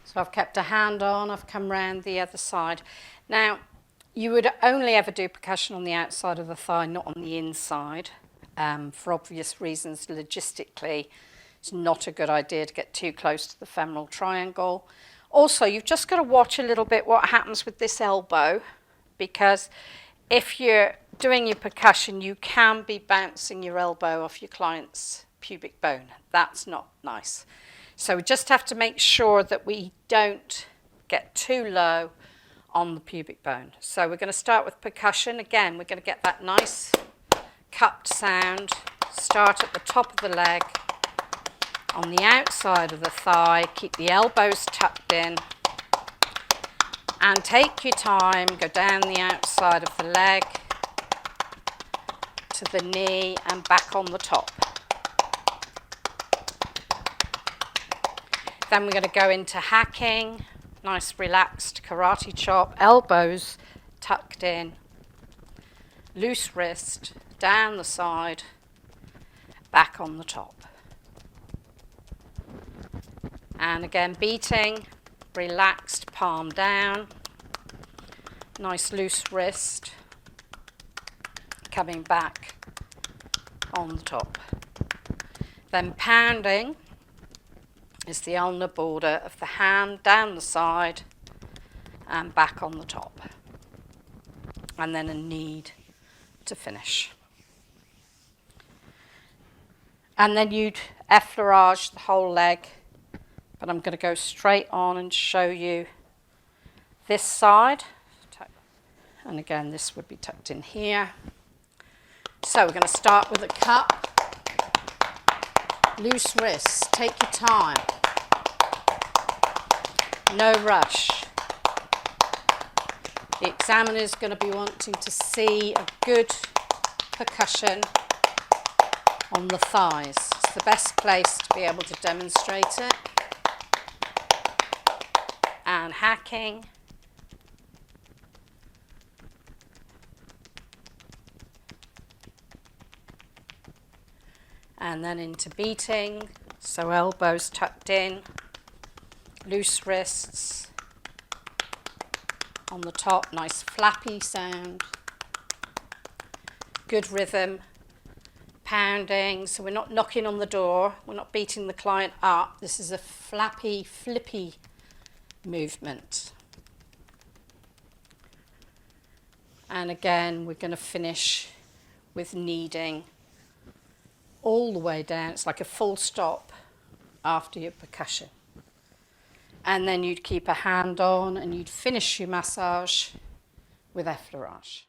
So I've kept a hand on, I've come round the other side. Now, you would only ever do percussion on the outside of the thigh, not on the inside. For obvious reasons, logistically, it's not a good idea to get too close to the femoral triangle. Also, you've just got to watch a little bit what happens with this elbow, because if you're doing your percussion, you can be bouncing your elbow off your client's pubic bone. That's not nice. So we just have to make sure that we don't get too low on the pubic bone. So we're going to start with percussion. Again, we're going to get that nice cupped sound. Start at the top of the leg, on the outside of the thigh. Keep the elbows tucked in. And take your time, go down the outside of the leg to the knee and back on the top. Then we're going to go into hacking, nice relaxed karate chop, elbows tucked in, loose wrist, down the side, back on the top. And again, beating, relaxed palm down, nice loose wrist, coming back on the top. Then pounding is the ulnar border of the hand down the side and back on the top. And then a knead to finish. And then you'd effleurage the whole leg, but I'm going to go straight on and show you this side. And again, this would be tucked in here. So we're going to start with a cup. Loose wrists, take your time. No rush. The examiner is going to be wanting to see a good percussion on the thighs. It's the best place to be able to demonstrate it. And hacking. And then into beating, so elbows tucked in, loose wrists on the top, nice flappy sound, good rhythm, pounding, so we're not knocking on the door, we're not beating the client up, this is a flappy, flippy movement. And again, we're going to finish with kneading all the way down. It's like a full stop after your percussion. And then you'd keep a hand on and you'd finish your massage with effleurage.